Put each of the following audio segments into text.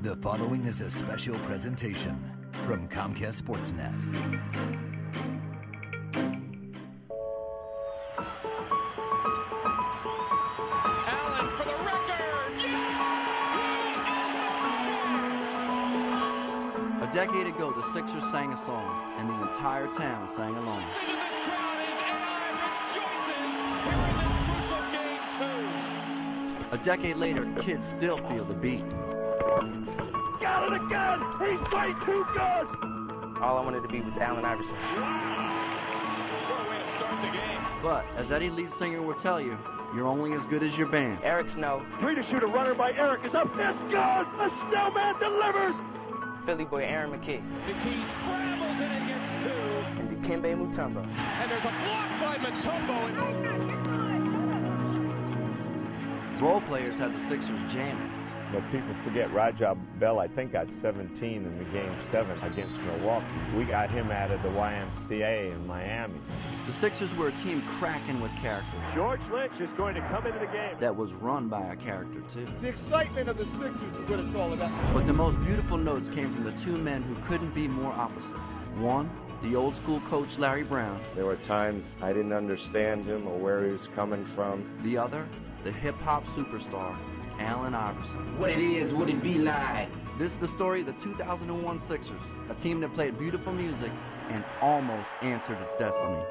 The following is a special presentation from Comcast Sportsnet. Allen for the record! A decade ago, the Sixers sang a song, and the entire town sang along. This crowd is AI rejoices here in this crucial game 2. A decade later, kids still feel the beat. Got it again! He's way too good! All I wanted to be was Allen Iverson. What a way to start the game. But, as Eddie lead singer will tell you, you're only as good as your band. Eric Snow, Three to shoot a runner by Eric is up. It's good! A snowman delivers! Philly boy Aaron McKee, McKee scrambles and it gets 2. and Dikembe Mutombo. And there's a block by Mutombo. Role players had the Sixers jamming. But people forget Raja Bell, I think, got 17 in the Game 7 against Milwaukee. We got him out of the YMCA in Miami. The Sixers were a team cracking with character. George Lynch is going to come into the game. That was run by a character, too. The excitement of the Sixers is what it's all about. But the most beautiful notes came from the two men who couldn't be more opposite. One, the old school coach Larry Brown. There were times I didn't understand him or where he was coming from. The other, the hip-hop superstar, Allen Iverson. What it is, what it be like. This is the story of the 2001 Sixers, a team that played beautiful music and almost answered its destiny.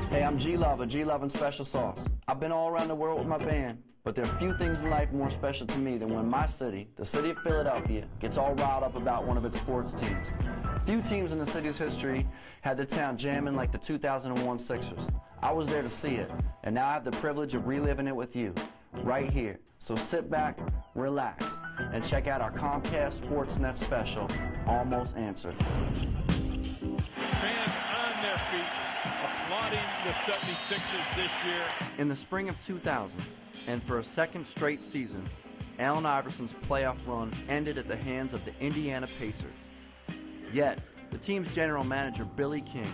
Hey, I'm G-Love of G-Love and Special Sauce. I've been all around the world with my band, but there are few things in life more special to me than when my city, the city of Philadelphia, gets all riled up about one of its sports teams. Few teams in the city's history had the town jamming like the 2001 Sixers. I was there to see it, and now I have the privilege of reliving it with you, right here. So sit back, relax, and check out our Comcast Sportsnet special, Almost Answered. Fans on their feet, applauding the 76ers this year. In the spring of 2000, and for a second straight season, Allen Iverson's playoff run ended at the hands of the Indiana Pacers. Yet, the team's general manager, Billy King,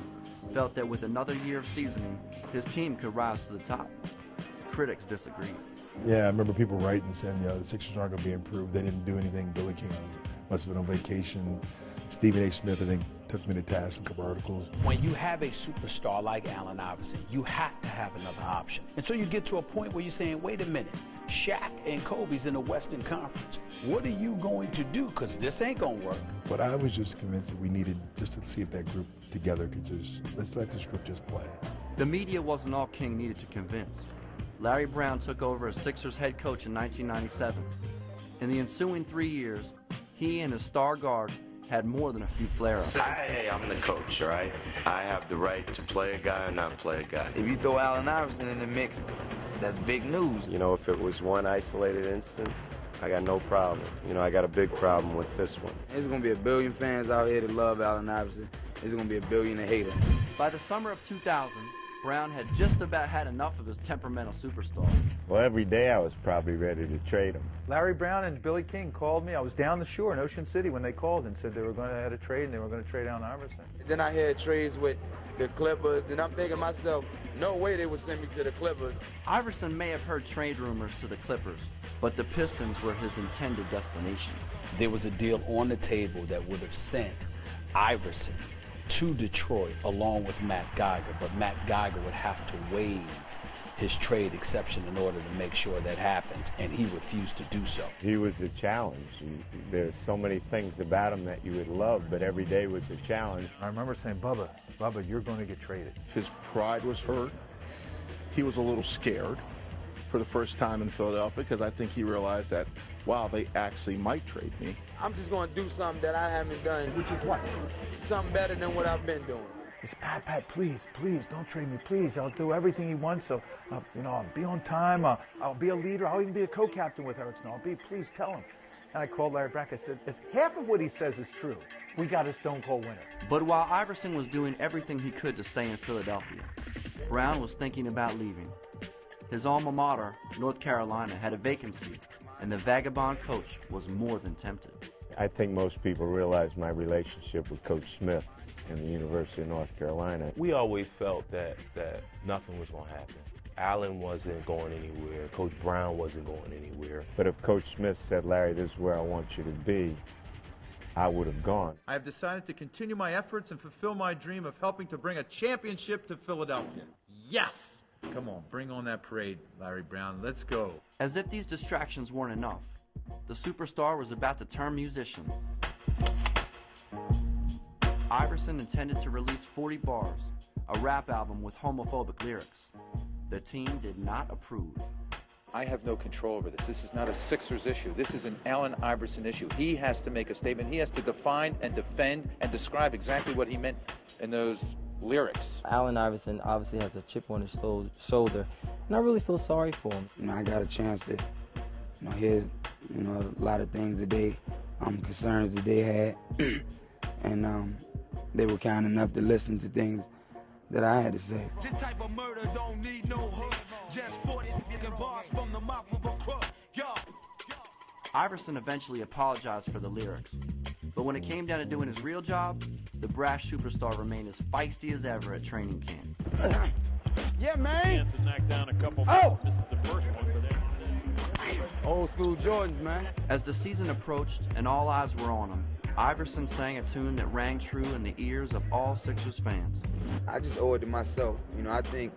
felt that with another year of seasoning, his team could rise to the top. Critics disagreed. Yeah, I remember people writing saying, the Sixers aren't going to be improved. They didn't do anything. Billy King must have been on vacation. Stephen A. Smith, I think, took me to task in a couple articles. When you have a superstar like Allen Iverson, you have to have another option. And so you get to a point where you're saying, wait a minute, Shaq and Kobe's in the Western Conference. What are you going to do? Because this ain't going to work. But I was just convinced that we needed just to see if that group together could let's let this group just play. The media wasn't all King needed to convince. Larry Brown took over as Sixers head coach in 1997. In the ensuing 3 years, he and his star guard had more than a few flare-ups. Hey, I'm the coach, all right? I have the right to play a guy or not play a guy. If you throw Allen Iverson in the mix, that's big news. You know, if it was one isolated incident, I got no problem. I got a big problem with this one. There's going to be a billion fans out here that love Allen Iverson. There's going to be a billion that hate him. By the summer of 2000, Brown had just about had enough of his temperamental superstar. Well, every day I was probably ready to trade him. Larry Brown and Billy King called me. I was down the shore in Ocean City when they called and said they were going to have a trade and they were going to trade Allen Iverson. Then I had trades with the Clippers, and I'm thinking to myself, no way they would send me to the Clippers. Iverson may have heard trade rumors to the Clippers, but the Pistons were his intended destination. There was a deal on the table that would have sent Iverson to Detroit along with Matt Geiger, but Matt Geiger would have to waive his trade exception in order to make sure that happens, and he refused to do so. He was a challenge. There's so many things about him that you would love, but every day was a challenge. I remember saying, Bubba, you're going to get traded. His pride was hurt. He was a little scared for the first time in Philadelphia because I think he realized that, wow, they actually might trade me. I'm just going to do something that I haven't done. Which is what? Something better than what I've been doing. He said, Pat, please, don't trade me, please. I'll do everything he wants, so, I'll be on time, I'll be a leader, I'll even be a co-captain with Eric Snow. Please tell him. And I called Larry Brack, I said, if half of what he says is true, we got a stone cold winner. But while Iverson was doing everything he could to stay in Philadelphia, Brown was thinking about leaving. His alma mater, North Carolina, had a vacancy, and the vagabond coach was more than tempted. I think most people realize my relationship with Coach Smith in the University of North Carolina. We always felt that nothing was going to happen. Allen wasn't going anywhere. Coach Brown wasn't going anywhere. But if Coach Smith said, Larry, this is where I want you to be, I would have gone. I have decided to continue my efforts and fulfill my dream of helping to bring a championship to Philadelphia. Yes! Come on, bring on that parade, Larry Brown. Let's go. As if these distractions weren't enough, the superstar was about to turn musician. Iverson intended to release 40 Bars, a rap album with homophobic lyrics. The team did not approve. I have no control over this. This is not a Sixers issue. This is an Allen Iverson issue. He has to make a statement. He has to define and defend and describe exactly what he meant in those lyrics. Allen Iverson obviously has a chip on his shoulder, and I really feel sorry for him. I got a chance to, hear, a lot of things that they, concerns that they had, and they were kind enough to listen to things that I had to say. This type of murder don't need no hook. Just 40 bars from the mouth of a crook. Yo. Iverson eventually apologized for the lyrics, but when it came down to doing his real job, the brash superstar remained as feisty as ever at training camp. Yeah, man. To knock down a couple. Oh, this is the first one for them. Old school Jordans, man. As the season approached and all eyes were on him, Iverson sang a tune that rang true in the ears of all Sixers fans. I just owe it to myself. I think,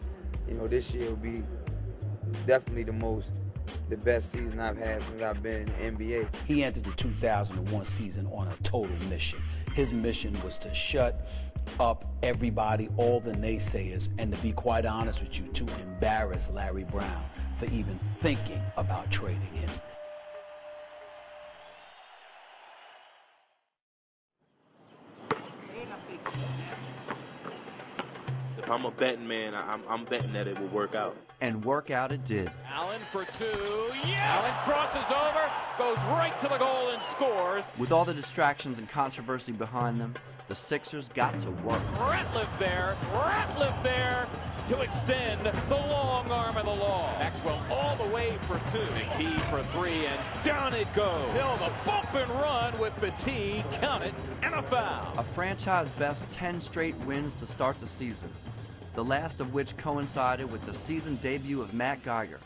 this year will be definitely the best season I've had since I've been in the NBA. He entered the 2001 season on a total mission. His mission was to shut up everybody, all the naysayers, and to be quite honest with you, to embarrass Larry Brown for even thinking about trading him. If I'm a betting man, I'm betting that it will work out. And work out it did. Allen for two. Yes! Allen crosses over, goes right to the goal and scores. With all the distractions and controversy behind them, the Sixers got to work. Ratliff there to extend the long arm of the law. Maxwell all the way for two. McKee for three, and down it goes. Hill the bump and run with Petit, count it, and a foul. A franchise-best 10 straight wins to start the season, the last of which coincided with the season debut of Matt Geiger,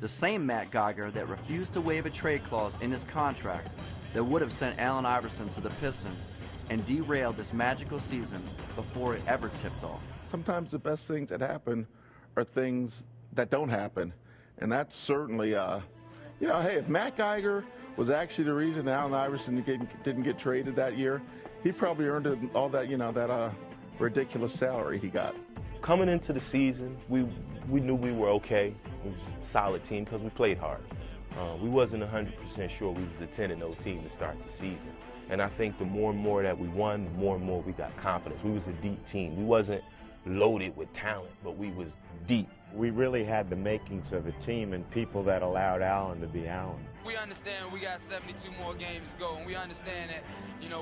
the same Matt Geiger that refused to waive a trade clause in his contract that would have sent Allen Iverson to the Pistons and derailed this magical season before it ever tipped off. Sometimes the best things that happen are things that don't happen. And that's certainly, hey, if Matt Geiger was actually the reason Allen Iverson didn't get traded that year, he probably earned all that, that ridiculous salary he got. Coming into the season, we knew we were okay. It was a solid team because we played hard. We wasn't 100% sure we was a 10-0 team to start the season. And I think the more and more that we won, the more and more we got confidence. We was a deep team. We wasn't loaded with talent, but we was deep. We really had the makings of a team and people that allowed Allen to be Allen. We understand we got 72 more games to go, and we understand that,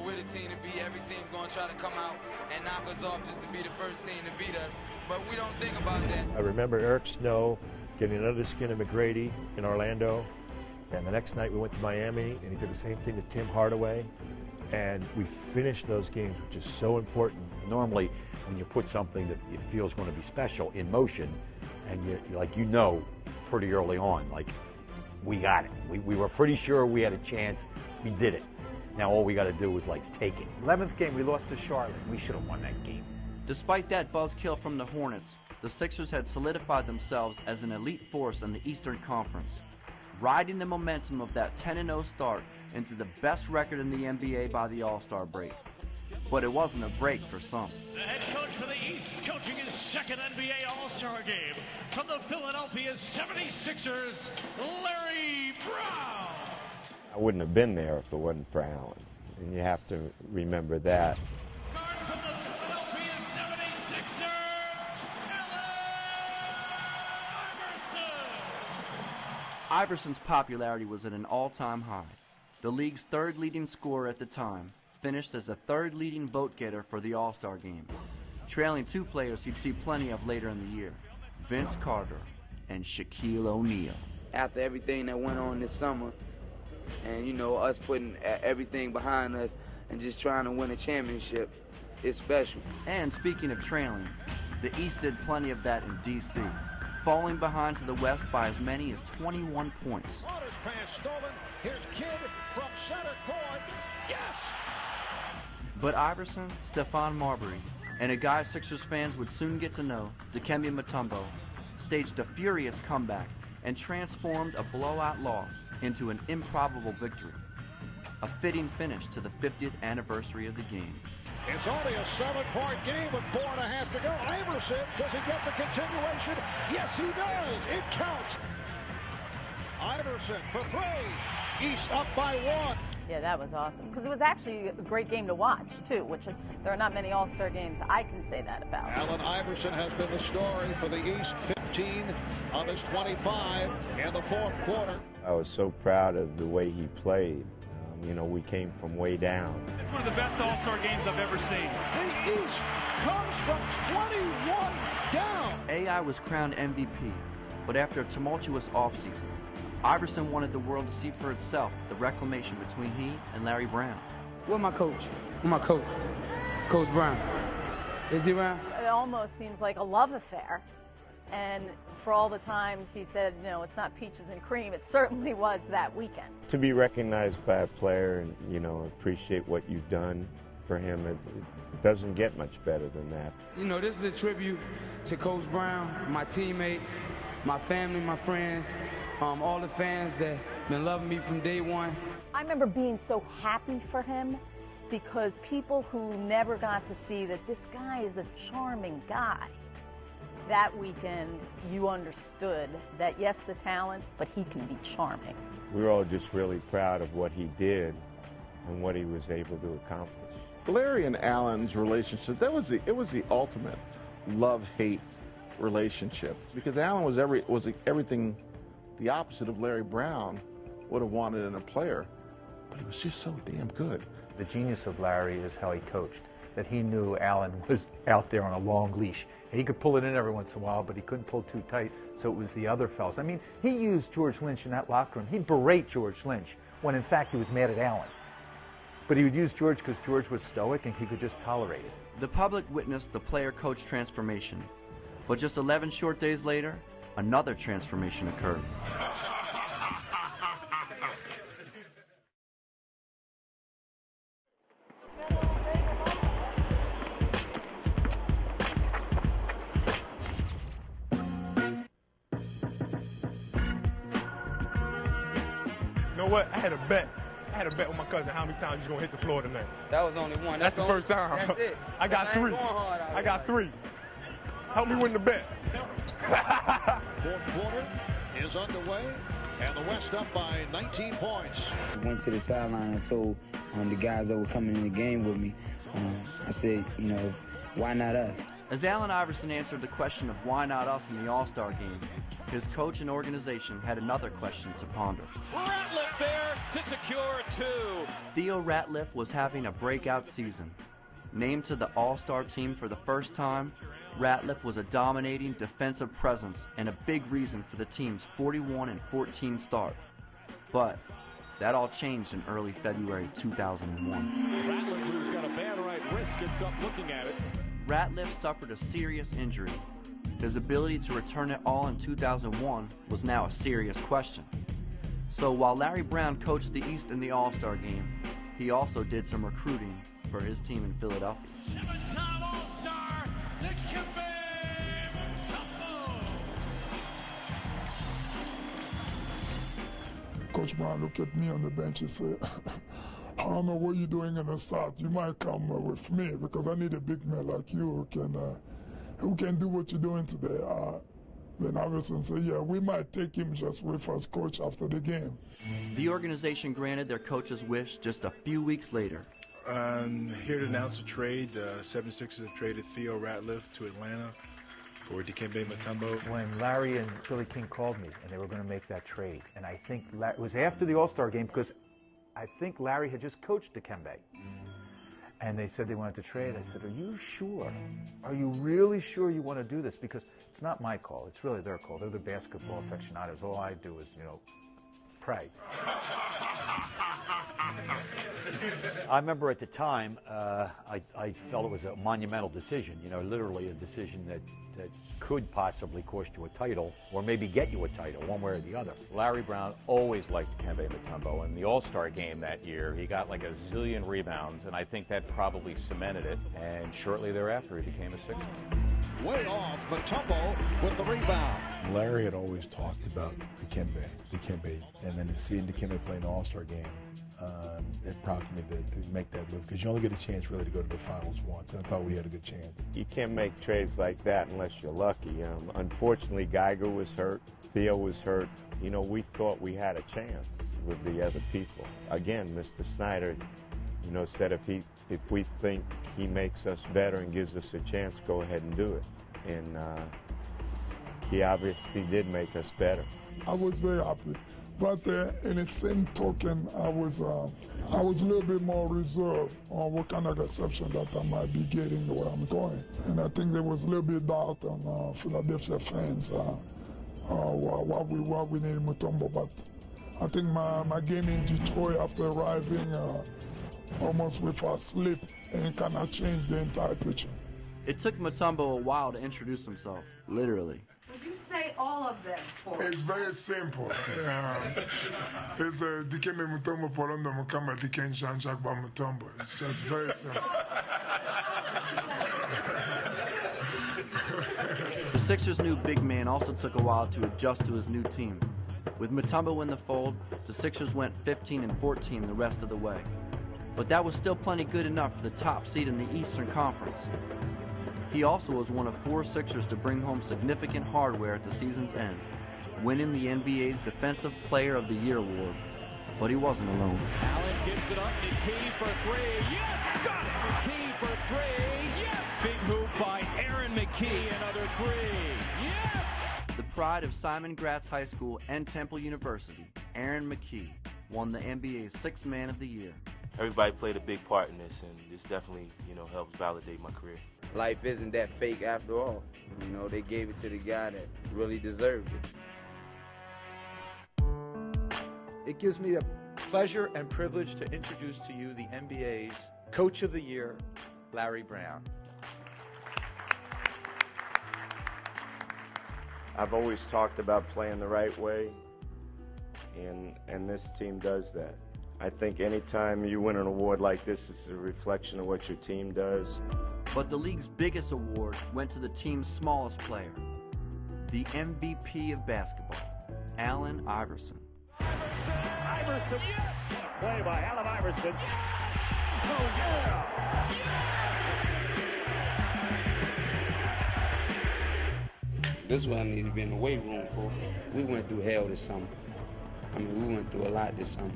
we're the team to beat. Every team's going to try to come out and knock us off just to be the first team to beat us, but we don't think about that. I remember Eric Snow getting under the skin of McGrady in Orlando, and the next night we went to Miami, and he did the same thing to Tim Hardaway, and we finished those games, which is so important. Normally, when you put something that you feel is going to be special in motion, and you pretty early on, we got it. We were pretty sure we had a chance. We did it. Now all we got to do is take it. 11th game, we lost to Charlotte. We should have won that game. Despite that buzzkill from the Hornets, the Sixers had solidified themselves as an elite force in the Eastern Conference, riding the momentum of that 10-0 start into the best record in the NBA by the All-Star break. But it wasn't a break for some. The head coach for the East coaching his second NBA All-Star game from the Philadelphia 76ers, Larry Brown. I wouldn't have been there if it wasn't for Allen, and you have to remember that. Guard from the Philadelphia 76ers, Allen Iverson. Iverson's popularity was at an all-time high. The league's third leading scorer at the time finished as the third leading vote getter for the All-Star game, trailing two players he'd see plenty of later in the year, Vince Carter and Shaquille O'Neal. After everything that went on this summer, And, you know, us putting everything behind us and just trying to win a championship is special. And speaking of trailing, the East did plenty of that in D.C., falling behind to the West by as many as 21 points. Waters pass stolen. Here's Kidd from center court. Yes! But Iverson, Stephon Marbury, and a guy Sixers fans would soon get to know, Dikembe Mutombo, staged a furious comeback and transformed a blowout loss into an improbable victory. A fitting finish to the 50th anniversary of the game. It's only a 7-point game with 4.5 to go. Iverson, does he get the continuation? Yes, he does. It counts. Iverson for 3. East up by 1. Yeah, that was awesome. Because it was actually a great game to watch, too, which there are not many All-Star games I can say that about. Allen Iverson has been the story for the East. 15 of his 25 in the fourth quarter. I was so proud of the way he played. You know, we came from way down. It's one of the best All-Star games I've ever seen. The East comes from 21 down. AI was crowned MVP, but after a tumultuous offseason, Iverson wanted the world to see for itself the reclamation between he and Larry Brown. Where my coach? Where my coach? Coach Brown. Is he around? It almost seems like a love affair. And for all the times he said, you know, it's not peaches and cream, it certainly was that weekend. To be recognized by a player and, you know, appreciate what you've done for him, it doesn't get much better than that. You know, this is a tribute to Coach Brown, my teammates, my family, my friends, all the fans that been loving me from day one. I remember being so happy for him because people who never got to see that this guy is a charming guy. That weekend, you understood that, yes, the talent, but he can be charming. We were all just really proud of what he did and what he was able to accomplish. Larry and Allen's relationship, it was the ultimate love-hate relationship, because Allen was everything the opposite of Larry Brown would have wanted in a player, but he was just so damn good. The genius of Larry is how he coached, that he knew Allen was out there on a long leash. And he could pull it in every once in a while, but he couldn't pull too tight, so it was the other fellas. I mean, he used George Lynch in that locker room. He'd berate George Lynch when, in fact, he was mad at Allen. But he would use George because George was stoic and he could just tolerate it. The public witnessed the player-coach transformation, but just 11 short days later, another transformation occurred. You know what? I had a bet with my cousin how many times he's gonna hit the floor tonight. That was only one. That's the first time. That's it. I got 3. I got 3. Help me win the bet. Fourth quarter is underway, and the West up by 19 points. I went to the sideline and told the guys that were coming in the game with me, I said, you know, why not us? As Allen Iverson answered the question of why not us in the All-Star game, his coach and organization had another question to ponder. Ratliff there to secure 2. Theo Ratliff was having a breakout season. Named to the All-Star team for the first time, Ratliff was a dominating defensive presence and a big reason for the team's 41-14 start. But that all changed in early February 2001. Ratliff, who's got a bad right wrist, gets up looking at it. Ratliff suffered a serious injury. His ability to return it all in 2001 was now a serious question. So while Larry Brown coached the East in the All-Star game, he also did some recruiting for his team in Philadelphia. 7-time All-Star, Dikembe Mutombo. Coach Brown looked at me on the bench and said, I don't know what you're doing in the South. You might come with me because I need a big man like you who can do what you're doing today. Then Iverson said, yeah, we might take him just with us, coach, after the game. The organization granted their coach's wish just a few weeks later. Here to announce a trade. 76ers have traded Theo Ratliff to Atlanta for Dikembe Mutombo. When Larry and Billy King called me and they were going to make that trade, and I think it was after the All-Star game because I think Larry had just coached Dikembe. And they said they wanted to trade. I said, are you sure? Are you really sure you want to do this? Because it's not my call. It's really their call. They're the basketball aficionados. All I do is, you know, pray. I remember at the time, I felt it was a monumental decision, you know, literally a decision that could possibly cost you a title or maybe get you a title, one way or the other. Larry Brown always liked Dikembe Mutombo. In the All-Star game that year, he got like a zillion rebounds, and I think that probably cemented it. And shortly thereafter, he became a Sixer. Way off, Mutombo with the rebound. Larry had always talked about Dikembe, and then seeing Dikembe play in the All-Star game, it prompted me to make that move, because you only get a chance really to go to the finals once, and I thought we had a good chance. You can't make trades like that unless you're lucky. Unfortunately, Geiger was hurt, Theo was hurt. You know, we thought we had a chance with the other people. Again, Mr. Snyder, you know, said if we think he makes us better and gives us a chance, go ahead and do it. And he obviously did make us better. I was very happy. But in the same token, I was a little bit more reserved on what kind of reception that I might be getting where I'm going. And I think there was a little bit doubt on Philadelphia fans what we need Mutombo. But I think my game in Detroit after arriving almost with a slip and kind of changed the entire picture. It took Mutombo a while to introduce himself, literally. Would you say all of them for us? It's very simple. It's Dikembe Mutombo Polondo Mukamba Diken Jean-Jacques Ba Mutombo. It's just very simple. The Sixers' new big man also took a while to adjust to his new team. With Mutombo in the fold, the Sixers went 15-14 the rest of the way. But that was still plenty good enough for the top seed in the Eastern Conference. He also was one of 4 Sixers to bring home significant hardware at the season's end, winning the NBA's Defensive Player of the Year award. But he wasn't alone. Allen gets it up, McKee for 3, yes! Got it! McKee for 3, yes! Big hoop by Aaron McKee, another 3, yes! The pride of Simon Gratz High School and Temple University, Aaron McKee, won the NBA's 6th Man of the Year. Everybody played a big part in this, and this definitely, you know, helps validate my career. Life isn't that fake after all. You know, they gave it to the guy that really deserved it. It gives me a pleasure and privilege to introduce to you the NBA's Coach of the Year, Larry Brown. I've always talked about playing the right way, and this team does that. I think anytime you win an award like this, it's a reflection of what your team does. But the league's biggest award went to the team's smallest player, the MVP of basketball, Allen Iverson. Iverson, yes! Play by Allen Iverson. Oh, yeah! This is what I need to be in the weight room for. We went through hell this summer. I mean, we went through a lot this summer.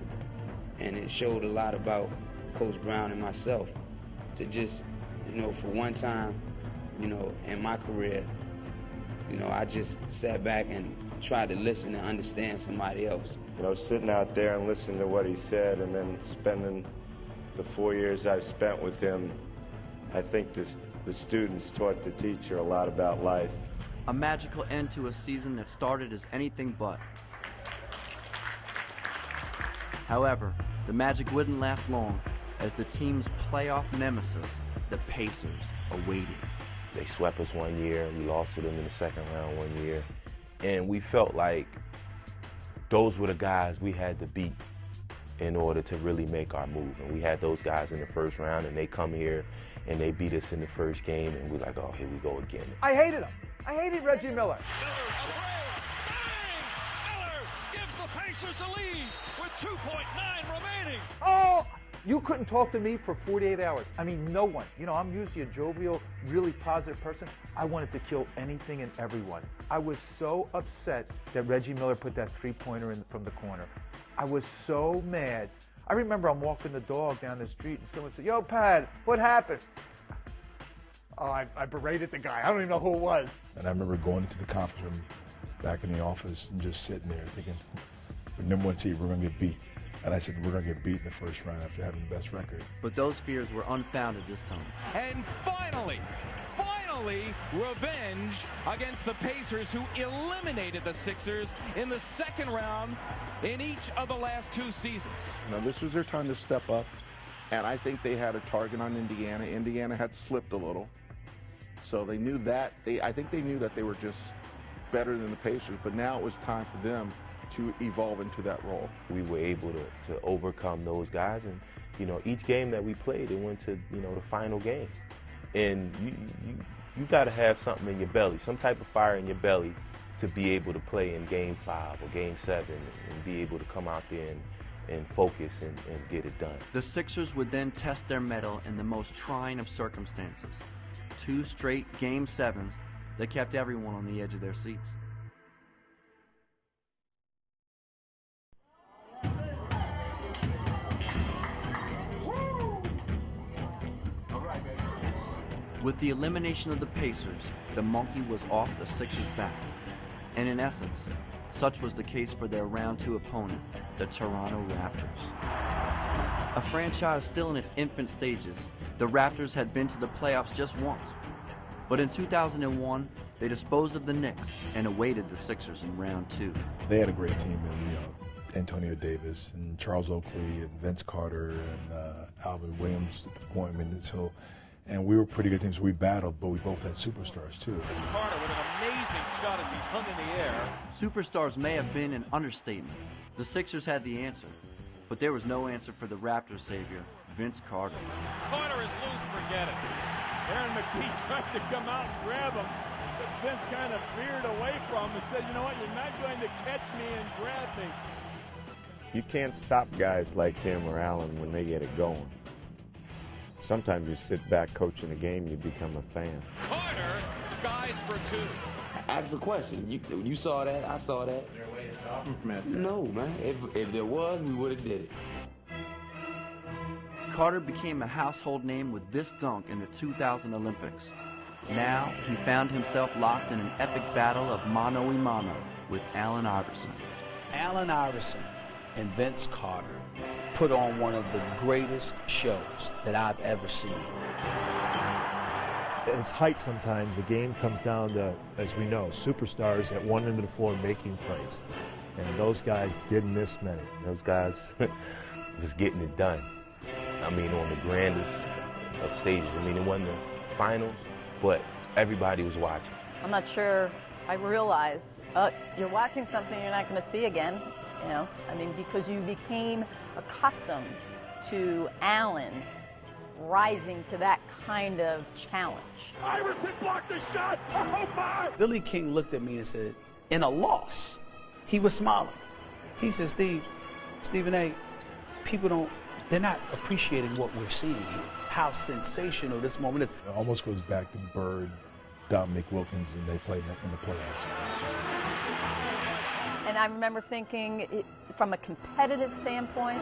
And it showed a lot about Coach Brown and myself to just, you know, for one time, you know, in my career, you know, I just sat back and tried to listen and understand somebody else. You know, sitting out there and listening to what he said, and then spending the 4 years I've spent with him, I think the students taught the teacher a lot about life. A magical end to a season that started as anything but. However, the magic wouldn't last long as the team's playoff nemesis, the Pacers, awaited. They swept us one year, we lost to them in the second round one year, and we felt like those were the guys we had to beat in order to really make our move. And we had those guys in the first round, and they come here and they beat us in the first game, and we're like, oh, here we go again. I hated him. I hated Reggie Miller. Gives the Pacers the lead with 2.9 remaining. Oh, you couldn't talk to me for 48 hours. I mean, no one. You know, I'm usually a jovial, really positive person. I wanted to kill anything and everyone. I was so upset that Reggie Miller put that three-pointer in from the corner. I was so mad. I remember I'm walking the dog down the street and someone said, "Yo, Pat, what happened?" Oh, I berated the guy. I don't even know who it was. And I remember going into the conference room back in the office and just sitting there thinking, the number 1 seed, we're going to get beat. And I said, we're going to get beat in the first round after having the best record. But those fears were unfounded this time. And finally, finally revenge against the Pacers, who eliminated the Sixers in the second round in each of the last 2 seasons. Now, this was their time to step up, and I think they had a target on Indiana. Indiana had slipped a little, so they knew that. I think they knew that they were just better than the Pacers, but now it was time for them to evolve into that role. We were able to overcome those guys, and you know, each game that we played, it went to, you know, the final game. And you got to have something in your belly, some type of fire in your belly, to be able to play in Game 5 or Game 7 and be able to come out there and focus and get it done. The Sixers would then test their mettle in the most trying of circumstances. 2 straight Game 7s that kept everyone on the edge of their seats. With the elimination of the Pacers, the monkey was off the Sixers' back. And in essence, such was the case for their round 2 opponent, the Toronto Raptors. A franchise still in its infant stages, the Raptors had been to the playoffs just once. But in 2001, they disposed of the Knicks and awaited the Sixers in round 2. They had a great team, and Antonio Davis and Charles Oakley and Vince Carter and Alvin Williams at the point. And we were pretty good teams. We battled, but we both had superstars too. Carter with an amazing shot as he hung in the air. Superstars may have been an understatement. The Sixers had the answer, but there was no answer for the Raptors' savior, Vince Carter. Carter is loose, forget it. Aaron McKee tried to come out and grab him, but Vince kind of veered away from him and said, you know what, you're not going to catch me and grab me. You can't stop guys like him or Allen when they get it going. Sometimes you sit back coaching a game, you become a fan. Carter skies for 2. Ask a question. You saw that, I saw that. Is there a way to stop him from that? No, man. If there was, we would have did it. Carter became a household name with this dunk in the 2000 Olympics. Now, he found himself locked in an epic battle of mano-a-mano with Allen Iverson. Allen Iverson and Vince Carter put on one of the greatest shows that I've ever seen. At its height sometimes, the game comes down to, as we know, superstars at one end of the floor making plays. And those guys didn't miss many. Those guys was getting it done. I mean, on the grandest of stages. I mean, it wasn't the finals, but everybody was watching. I'm not sure I realize you're watching something you're not going to see again. You know, I mean, because you became accustomed to Allen rising to that kind of challenge. Iverson blocked the shot. Oh my! Billy King looked at me and said, in a loss, he was smiling. He said, Stephen A., people they're not appreciating what we're seeing here. How sensational this moment is. It almost goes back to Bird, Dominic Wilkins, and they played in the playoffs. And I remember thinking, from a competitive standpoint,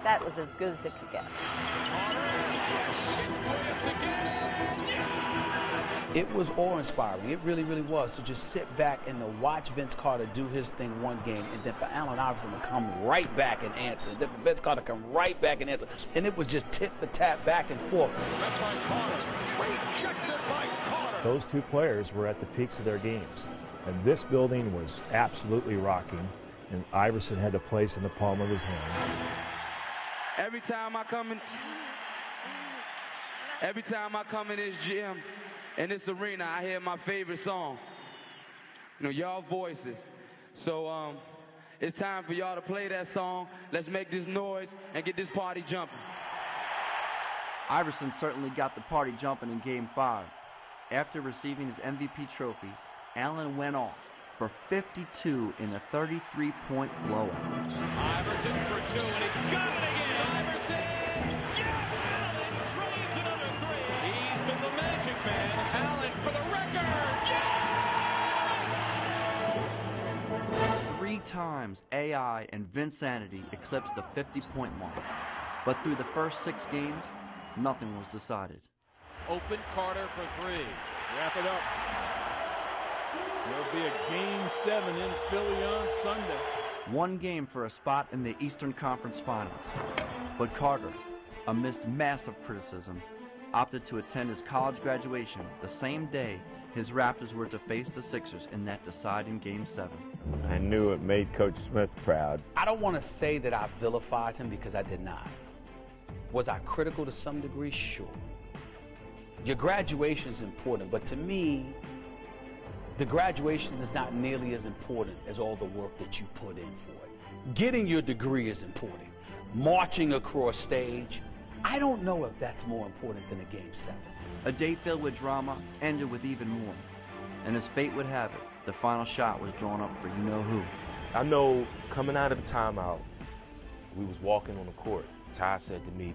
that was as good as it could get. It was awe-inspiring. It really, really was, to just sit back and to watch Vince Carter do his thing one game, and then for Allen Iverson to come right back and answer, and then for Vince Carter to come right back and answer. And it was just tit-for-tat back and forth. Those 2 players were at the peaks of their games. And this building was absolutely rocking, and Iverson had the place in the palm of his hand. Every time I come in this gym, in this arena, I hear my favorite song. You know, y'all voices. So it's time for y'all to play that song. Let's make this noise and get this party jumping. Iverson certainly got the party jumping in Game 5. After receiving his MVP trophy, Allen went off for 52 in a 33-point blowout. Iverson for 2, and he got it again. Iverson, yes! Allen drains another 3. He's been the magic man. Allen for the record, yes! 3 times AI and Vinsanity eclipsed the 50-point mark. But through the first 6 games, nothing was decided. Open Carter for 3. Wrap it up. There'll be a Game 7 in Philly on Sunday. 1 game for a spot in the Eastern Conference Finals. But Carter, amidst massive criticism, opted to attend his college graduation the same day his Raptors were to face the Sixers in that deciding Game 7. I knew it made Coach Smith proud. I don't want to say that I vilified him because I did not. Was I critical to some degree? Sure. Your graduation is important, but to me, the graduation is not nearly as important as all the work that you put in for it. Getting your degree is important. Marching across stage, I don't know if that's more important than a Game 7. A day filled with drama ended with even more. And as fate would have it, the final shot was drawn up for you-know-who. I know coming out of the timeout, we was walking on the court. Ty said to me,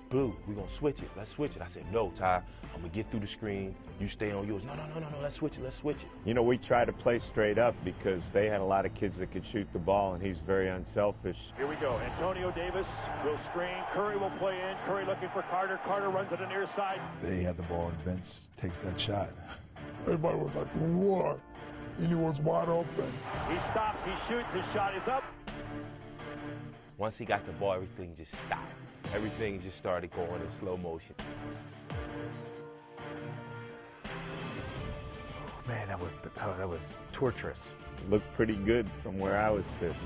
Blue, we're going to switch it. Let's switch it. I said, no, Ty, I'm going to get through the screen. You stay on yours. No, let's switch it. Let's switch it. You know, we try to play straight up because they had a lot of kids that could shoot the ball, and he's very unselfish. Here we go. Antonio Davis will screen. Curry will play in. Curry looking for Carter. Carter runs to the near side. They had the ball, and Vince takes that shot. Everybody was like, what? And he was wide open. He stops, he shoots, his shot is up. Once he got the ball, everything just stopped. Everything just started going in slow motion. Man, that was torturous. Looked pretty good from where I was sitting.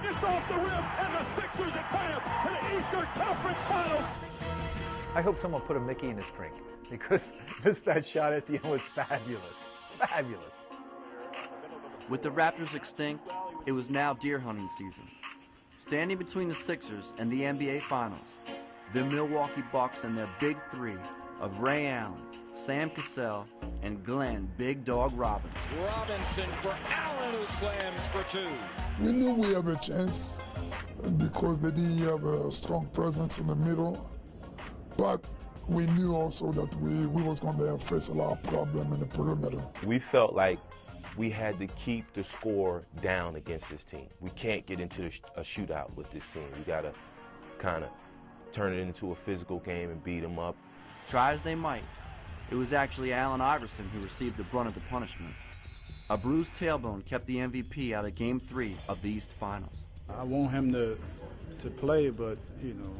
It's off the rim, and the Sixers advance to the Eastern Conference Finals. I hope someone put a Mickey in his drink because that shot at the end was fabulous. Fabulous. With the Raptors extinct, it was now deer hunting season. Standing between the Sixers and the NBA Finals, the Milwaukee Bucks and their big three of Ray Allen, Sam Cassell, and Glenn Big Dog Robinson. Robinson for Allen, who slams for two. We knew we have a chance because they didn't have a strong presence in the middle, but we knew also that we was going to face a lot of problems in the perimeter. We felt like we had to keep the score down against this team. We can't get into a shootout with this team. We got to kind of turn it into a physical game and beat them up. Try as they might, it was actually Allen Iverson who received the brunt of the punishment. A bruised tailbone kept the MVP out of Game 3 of the East Finals. I want him to play, but, you know,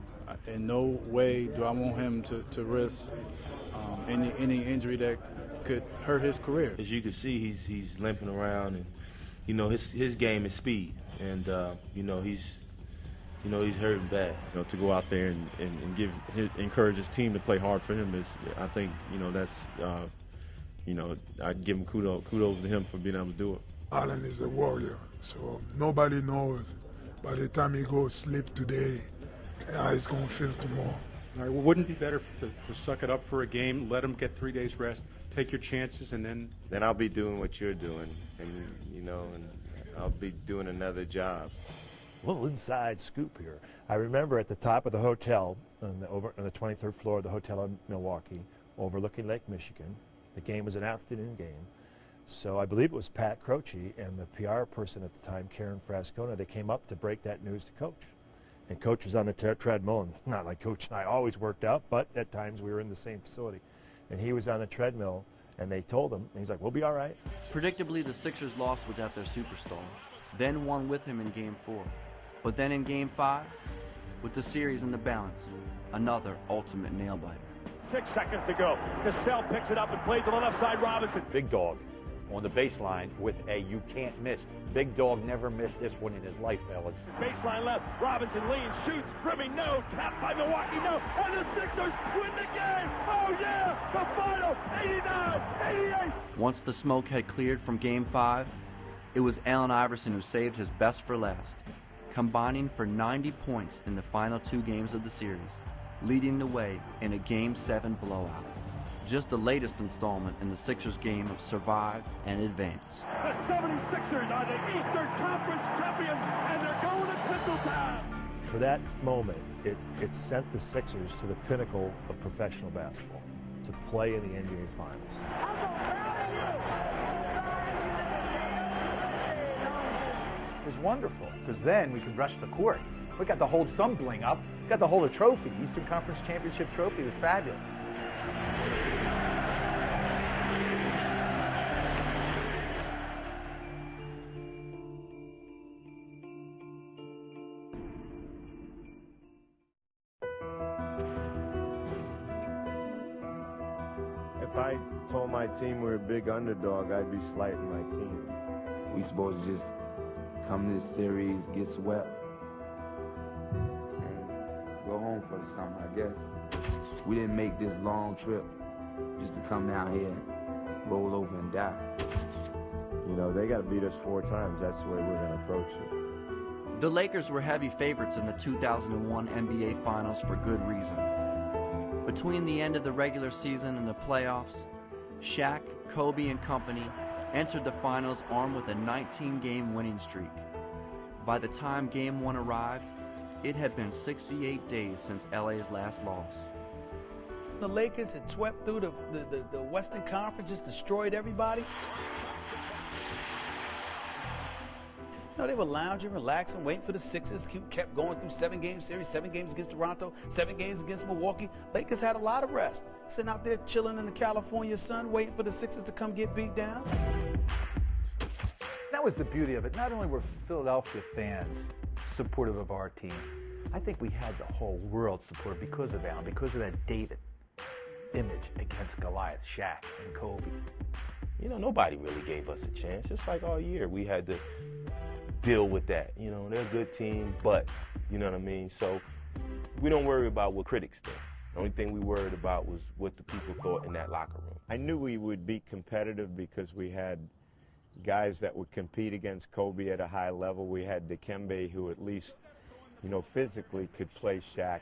in no way do I want him to risk any injury that could hurt his career. As you can see, he's limping around, and you know his game is speed, and you know he's hurting bad. You know, to go out there and encourage his team to play hard for him is, I think, you know, that's you know, I'd give him kudos to him for being able to do it. Allen is a warrior, so nobody knows by the time he goes sleep today how he's going to feel tomorrow. All right, well, wouldn't it be better to suck it up for a game, let him get 3 days rest, take your chances, and then I'll be doing what you're doing, and you know, and I'll be doing another job. A little inside scoop here. I remember at the top of the hotel, over on the 23rd floor of the hotel in Milwaukee, overlooking Lake Michigan. The game was an afternoon game. So I believe it was Pat Croce and the PR person at the time, Karen Frascona, they came up to break that news to Coach. And Coach was on the treadmill, and not like Coach and I always worked out, but at times we were in the same facility. And he was on the treadmill, and they told him, and he's like, we'll be all right. Predictably, the Sixers lost without their superstar, then won with him in Game 4. But then in Game 5, with the series in the balance, another ultimate nail-biter. 6 seconds to go. Cassell picks it up and plays on the left side. Robinson. Big Dog on the baseline with a you can't miss. Big Dog never missed this one in his life, fellas. Baseline left. Robinson leans, shoots, rimming, no. Tapped by Milwaukee, no. And the Sixers win the game. Oh, yeah. The final, 89-88. Once the smoke had cleared from Game 5, it was Allen Iverson who saved his best for last, combining for 90 points in the final 2 games of the series, leading the way in a Game 7 blowout. Just the latest installment in the Sixers game of survive and advance. The 76ers are the Eastern Conference champions, and they're going to Tinseltown. For that moment, it sent the Sixers to the pinnacle of professional basketball, to play in the NBA Finals. It was wonderful, because then we could rush the court. We got to hold some bling up, got to hold a trophy. Eastern Conference Championship trophy was fabulous. I told my team we're a big underdog, I'd be slighting my team. We supposed to just come to this series, get swept, and go home for the summer, I guess. We didn't make this long trip just to come down here and roll over and die. You know, they got to beat us 4 times. That's the way we're going to approach it. The Lakers were heavy favorites in the 2001 NBA Finals for good reason. Between the end of the regular season and the playoffs, Shaq, Kobe, and company entered the finals armed with a 19-game winning streak. By the time Game 1 arrived, it had been 68 days since LA's last loss. The Lakers had swept through the Western Conference, just destroyed everybody. No, they were lounging, relaxing, waiting for the Sixers. Kept going through 7-game series, 7 games against Toronto, 7 games against Milwaukee. Lakers had a lot of rest. Sitting out there chilling in the California sun, waiting for the Sixers to come get beat down. That was the beauty of it. Not only were Philadelphia fans supportive of our team, I think we had the whole world supportive because of Allen, because of that David image against Goliath, Shaq and Kobe. You know, nobody really gave us a chance. Just like all year, we had to deal with that. You know, they're a good team, but, you know what I mean? So we don't worry about what critics think. The only thing we worried about was what the people thought in that locker room. I knew we would be competitive because we had guys that would compete against Kobe at a high level. We had Dikembe, who at least, you know, physically could play Shaq.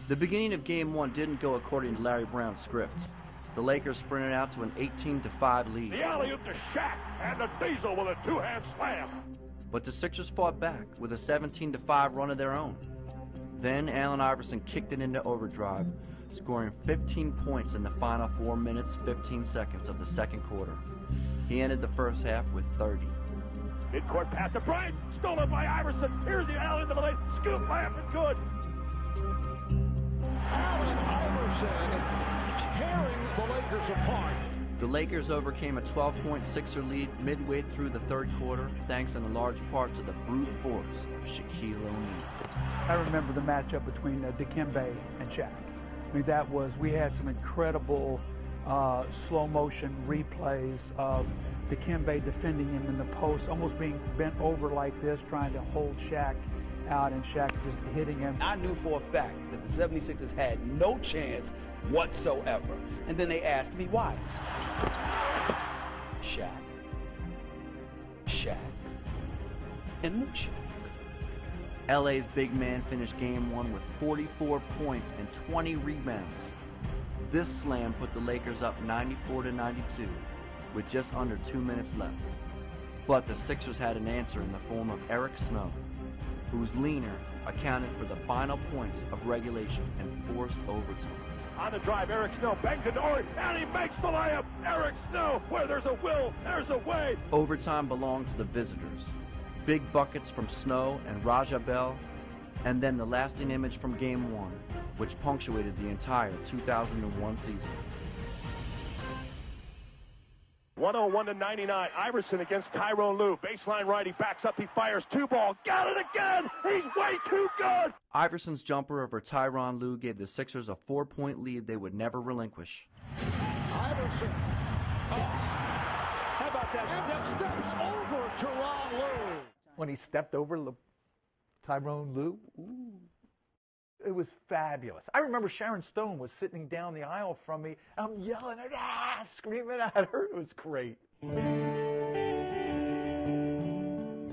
The beginning of Game 1 didn't go according to Larry Brown's script. The Lakers sprinted out to an 18-5 lead. The alley-oop to Shaq, and the Diesel with a 2-hand slam. But the Sixers fought back with a 17-5 run of their own. Then Allen Iverson kicked it into overdrive, scoring 15 points in the final 4 minutes, 15 seconds of the second quarter. He ended the first half with 30. Midcourt pass to Bryant, stolen by Iverson. Here's the alley into the lane, scoop layup and good. Allen Iverson tearing the Lakers apart. The Lakers overcame a 12-point Sixer lead midway through the third quarter, thanks in large part to the brute force of Shaquille O'Neal. I remember the matchup between Dikembe and Shaq. I mean, we had some incredible slow motion replays of Dikembe defending him in the post, almost being bent over like this, trying to hold Shaq out, and Shaq just hitting him. I knew for a fact that the 76ers had no chance whatsoever. And then they asked me why. Shaq, and Moochie. LA's big man finished Game 1 with 44 points and 20 rebounds. This slam put the Lakers up 94-92 with just under 2 minutes left. But the Sixers had an answer in the form of Eric Snow, whose leaner accounted for the final points of regulation and forced overtime. On the drive, Eric Snow bangs into Ori, and he makes the layup. Eric Snow, where there's a will, there's a way. Overtime belonged to the visitors. Big buckets from Snow and Raja Bell, and then the lasting image from Game 1, which punctuated the entire 2001 season. 101-99. Iverson against Tyrone Lue. Baseline right, he backs up, he fires 2-ball. Got it again! He's way too good! Iverson's jumper over Tyronn Lue gave the Sixers a 4-point lead they would never relinquish. Iverson. How about that? And steps over Tyronn Lue. When he stepped over Tyrone Lue, it was fabulous. I remember Sharon Stone was sitting down the aisle from me. I'm yelling at her, screaming at her. It was great. To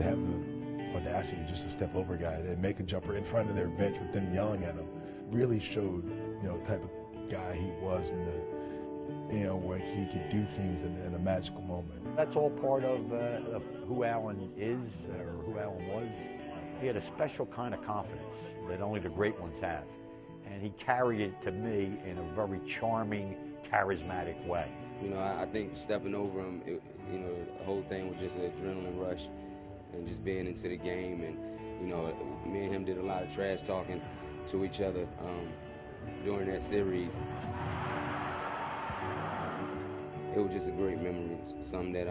have the audacity just to step over a guy and make a jumper in front of their bench with them yelling at him really showed, you know, the type of guy he was and the, you know, where he could do things in a magical moment. That's all part of who Allen is or who Allen was. He had a special kind of confidence that only the great ones have. And he carried it to me in a very charming, charismatic way. You know, I think stepping over him, you know, the whole thing was just an adrenaline rush and just being into the game. And, you know, me and him did a lot of trash talking to each other during that series. It was just a great memory, something that,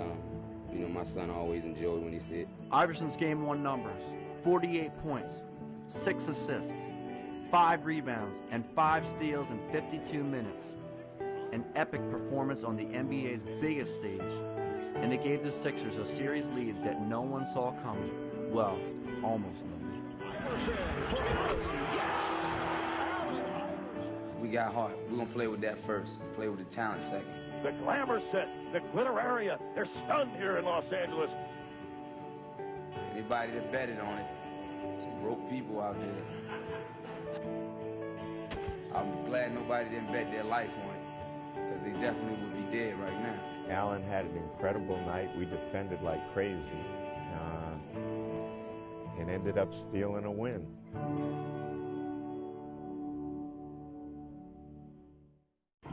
you know, my son always enjoyed when he said it. Iverson's Game 1 numbers: 48 points, 6 assists, 5 rebounds, and 5 steals in 52 minutes. an epic performance on the NBA's biggest stage, and it gave the Sixers a series lead that no one saw coming. Well, almost no one. We got heart. We're going to play with that first. Play with the talent second. The glamour set, the glitter area, they're stunned here in Los Angeles. Anybody that betted on it, some broke people out there. I'm glad nobody didn't bet their life on it, because they definitely would be dead right now. Allen had an incredible night. We defended like crazy and ended up stealing a win.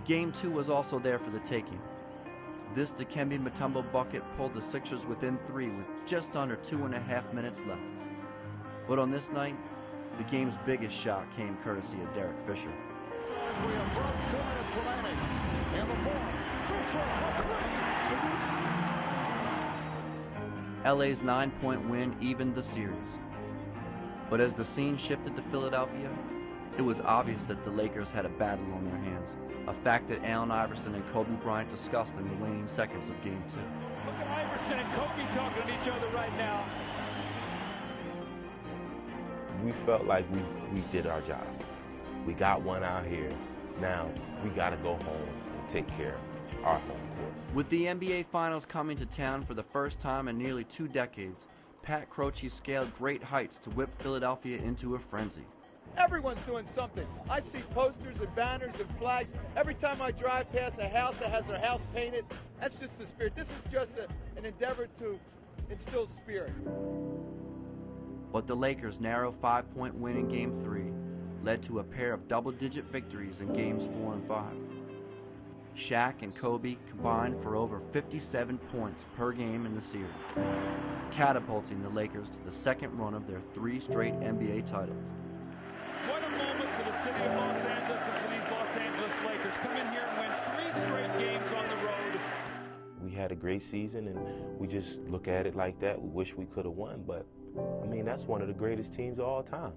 Game 2 was also there for the taking. This Dikembe Mutombo bucket pulled the Sixers within 3 with just under 2.5 minutes left. But on this night, the game's biggest shot came courtesy of Derek Fisher. As we approach 2 minutes remaining in the fourth, Fisher for 3. LA's 9-point win evened the series. But as the scene shifted to Philadelphia, it was obvious that the Lakers had a battle on their hands, a fact that Allen Iverson and Kobe Bryant discussed in the waning seconds of Game 2. Look at Iverson and Kobe talking to each other right now. We felt like we did our job. We got one out here. Now we got to go home and take care of our home court. With the NBA Finals coming to town for the first time in nearly 2 decades, Pat Croce scaled great heights to whip Philadelphia into a frenzy. Everyone's doing something. I see posters and banners and flags. Every time I drive past a house that has their house painted, that's just the spirit. This is just an endeavor to instill spirit. But the Lakers' narrow 5-point win in Game 3 led to a pair of double-digit victories in Games 4 and 5. Shaq and Kobe combined for over 57 points per game in the series, catapulting the Lakers to the second run of their 3 straight NBA titles. What a moment for the city of Los Angeles and for these Los Angeles Lakers. Come in here and win 3 straight games on the road. We had a great season, and we just look at it like that. We wish we could have won, but, I mean, that's one of the greatest teams of all time.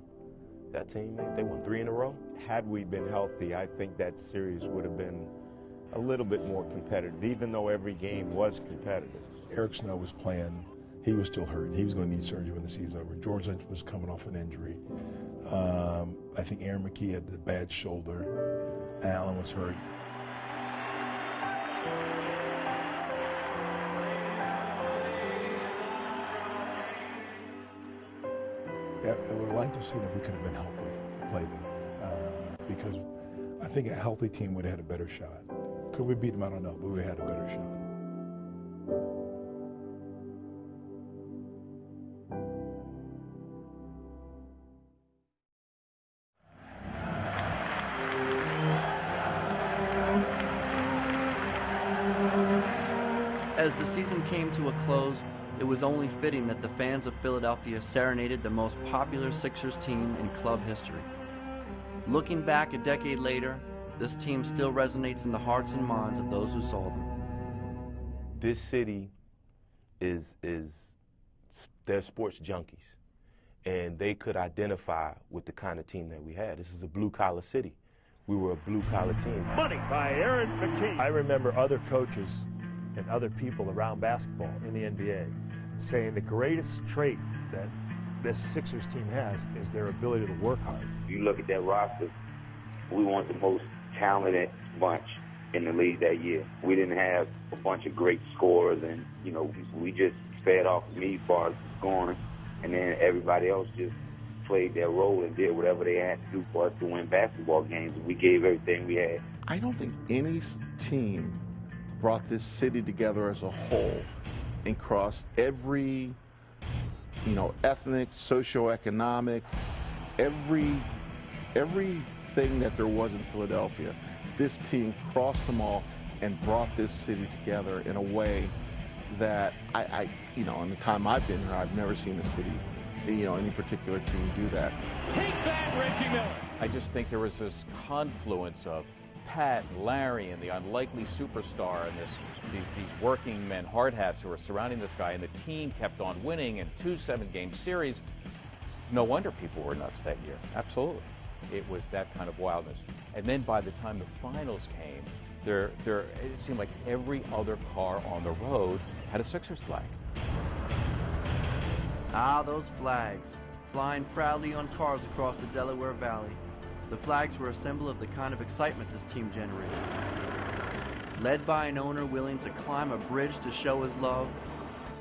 That team, man, they won 3 in a row. Had we been healthy, I think that series would have been a little bit more competitive, even though every game was competitive. Eric Snow was playing. He was still hurt. He was going to need surgery when the season's over. George Lynch was coming off an injury. I think Aaron McKee had the bad shoulder. Allen was hurt. I would have liked to have seen if we could have been healthy to play them, because I think a healthy team would have had a better shot. Could we beat them? I don't know, but we had a better shot. As the season came to a close, it was only fitting that the fans of Philadelphia serenaded the most popular Sixers team in club history. Looking back a decade later, this team still resonates in the hearts and minds of those who saw them. This city they're sports junkies, and they could identify with the kind of team that we had. This is a blue-collar city. We were a blue-collar team. Money by Aaron McKee. I remember other coaches and other people around basketball in the NBA saying the greatest trait that this Sixers team has is their ability to work hard. You look at that roster, we weren't the most talented bunch in the league that year. We didn't have a bunch of great scorers, and, you know, we just fed off me as far as scoring, and then everybody else just played their role and did whatever they had to do for us to win basketball games. We gave everything we had. I don't think any team brought this city together as a whole and crossed every, you know, ethnic, socioeconomic, everything that there was in Philadelphia. This team crossed them all and brought this city together in a way that I you know, in the time I've been here, I've never seen a city, you know, any particular team do that. Take that, Reggie Miller. I just think there was this confluence of Pat, Larry, and the unlikely superstar, and these working men hard hats who were surrounding this guy, and the team kept on winning in 2 7-game series. No wonder people were nuts that year. Absolutely. It was that kind of wildness. And then by the time the finals came, it seemed like every other car on the road had a Sixers flag. Ah, those flags, flying proudly on cars across the Delaware Valley. The flags were a symbol of the kind of excitement this team generated. Led by an owner willing to climb a bridge to show his love,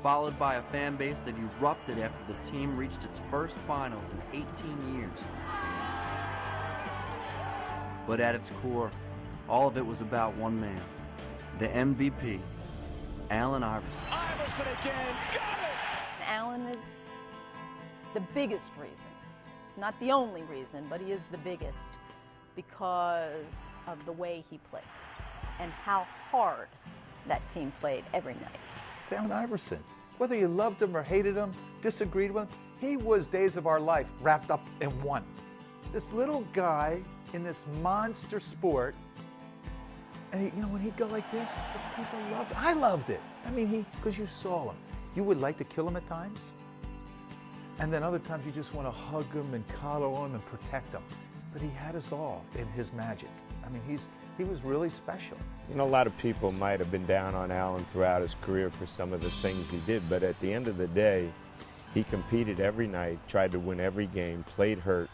followed by a fan base that erupted after the team reached its first finals in 18 years. But at its core, all of it was about one man, the MVP, Allen Iverson. Iverson again, got it! Allen is the biggest reason. It's not the only reason, but he is the biggest because of the way he played and how hard that team played every night. It's Allen Iverson. Whether you loved him or hated him, disagreed with him, he was days of our life wrapped up in one. This little guy in this monster sport, and he, when he'd go like this, the people loved it. I loved it. I mean, because you saw him. You would like to kill him at times, and then other times you just want to hug him and coddle him and protect him. But he had us all in his magic. I mean, he was really special. A lot of people might have been down on Allen throughout his career for some of the things he did, but at the end of the day, he competed every night, tried to win every game, played hurt,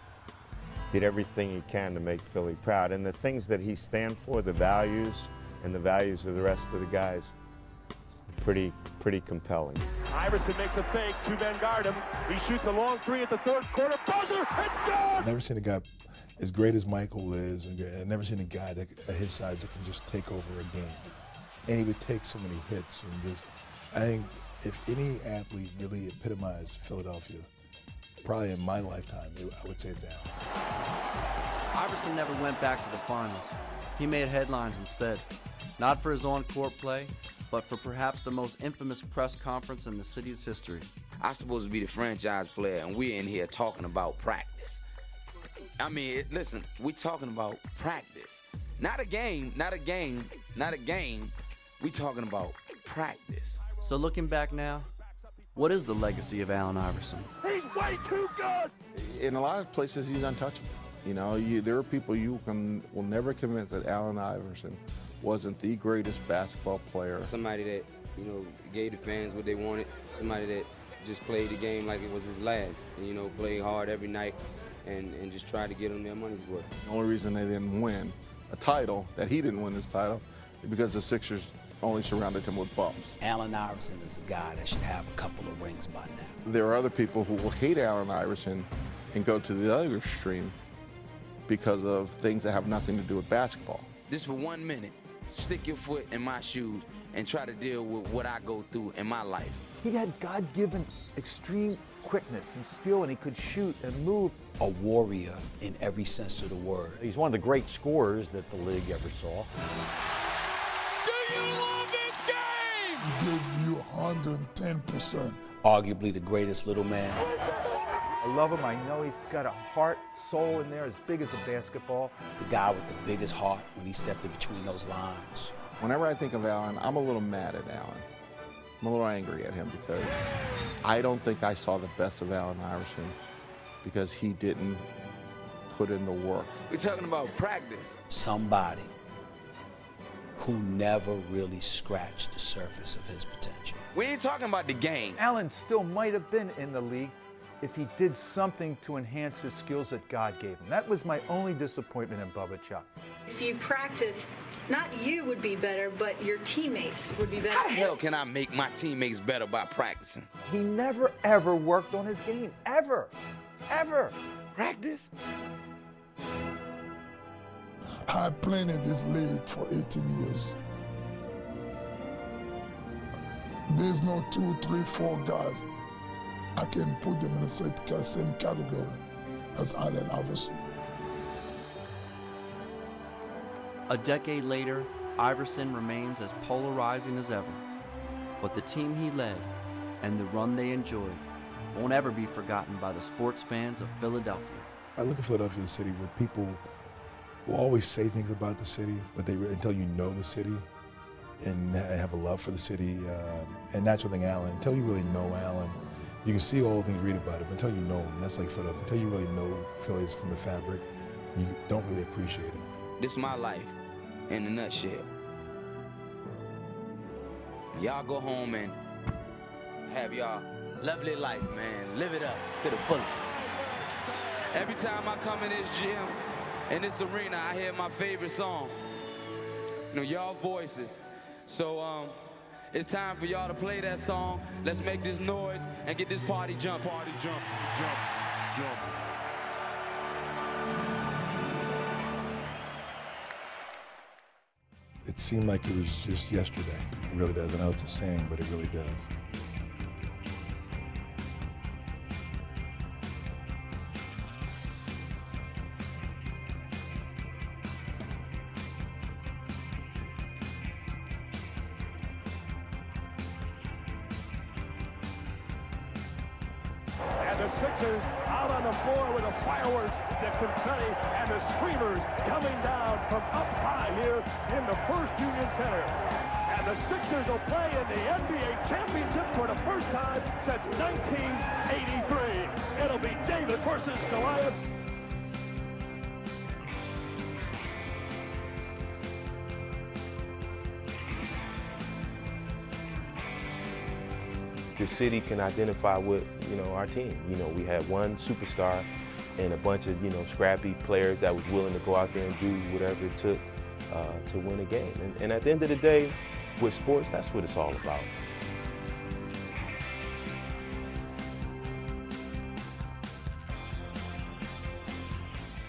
did everything he can to make Philly proud. And the things that he stands for, the values, and the values of the rest of the guys, pretty compelling. Iverson makes a fake, two men guard him. He shoots a long three at the third quarter, buzzer, it's gone! Never seen a guy as great as Michael is, and I've never seen a guy that, at his size that can just take over a game. And he would take so many hits. And just, I think if any athlete really epitomized Philadelphia, probably in my lifetime, I would say it's Allen. Iverson never went back to the finals. He made headlines instead, not for his on-court play, but for perhaps the most infamous press conference in the city's history. I'm supposed to be the franchise player, and we're in here talking about practice. I mean, listen, we're talking about practice. Not a game, not a game, not a game. We're talking about practice. So looking back now, what is the legacy of Allen Iverson? He's way too good! In a lot of places, he's untouchable. There are people will never convince that Allen Iverson wasn't the greatest basketball player. Somebody that, gave the fans what they wanted. Somebody that just played the game like it was his last. And, played hard every night and just tried to get them their money's worth. The only reason they didn't win a title, that he didn't win this title, is because the Sixers only surrounded him with bums. Allen Iverson is a guy that should have a couple of rings by now. There are other people who will hate Allen Iverson and go to the other extreme because of things that have nothing to do with basketball. Just for 1 minute, stick your foot in my shoes and try to deal with what I go through in my life. He had God-given extreme quickness and skill, and he could shoot and move. A warrior in every sense of the word. He's one of the great scorers that the league ever saw. Do you love this game? He gave you 110%. Arguably the greatest little man. I love him. I know he's got a heart, soul in there as big as a basketball. The guy with the biggest heart when he stepped in between those lines. Whenever I think of Allen, I'm a little mad at Allen. I'm a little angry at him because I don't think I saw the best of Allen Iverson because he didn't put in the work. We're talking about practice. Somebody who never really scratched the surface of his potential. We ain't talking about the game. Allen still might have been in the league if he did something to enhance his skills that God gave him. That was my only disappointment in Bubba Chuck. If you practiced, not you would be better, but your teammates would be better. How the hell can I make my teammates better by practicing? He never, ever worked on his game. Ever. Ever. Practice? I played in this league for 18 years. There's no 2, 3, 4 guys I can put them in the same category as Allen Iverson. A decade later, Iverson remains as polarizing as ever. But the team he led and the run they enjoyed won't ever be forgotten by the sports fans of Philadelphia. I look at Philadelphia City where people will always say things about the city, but until you know the city and have a love for the city, and that's one thing Allen, until you really know Allen, you can see all the things, read about it, but until you know him, that's like Philadelphia. Until you really know Philly from the fabric, you don't really appreciate it. This is my life in a nutshell. Y'all go home and have y'all lovely life, man. Live it up to the fullest. Every time I come in this gym, in this arena, I hear my favorite song. You know, y'all voices. So it's time for y'all to play that song. Let's make this noise and get this party jumping. Party jump, jump, jump. It seemed like it was just yesterday. It really does. I know it's a saying, but it really does. And the Sixers out on the floor with the fireworks, the confetti, and the screamers coming down from up high here in the First Union Center. And the Sixers will play in the NBA championship for the first time since 1983. It'll be David versus Goliath. The city can identify with, our team. We had one superstar and a bunch of, scrappy players that was willing to go out there and do whatever it took to win a game. And at the end of the day, with sports, that's what it's all about.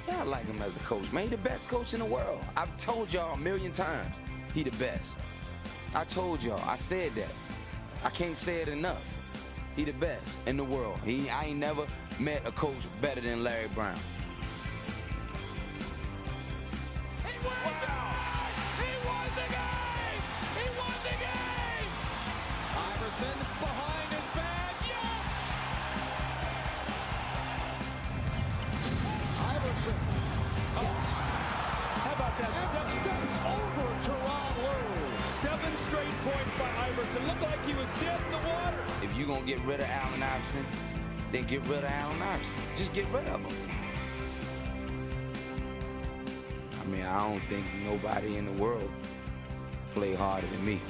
Yeah, I like him as a coach, man. He the best coach in the world. I've told y'all a million times, he the best. I told y'all, I said that. I can't say it enough. He the best in the world. I ain't never met a coach better than Larry Brown. He won the game! He won the game! Iverson behind his back, yes! Iverson. How about that? And steps over Teron Lue. 7 straight points by Iverson. Looked like he was dead in the water. If you're going to get rid of Allen Iverson, then get rid of Allen Iverson. Just get rid of him. I mean, I don't think nobody in the world play harder than me.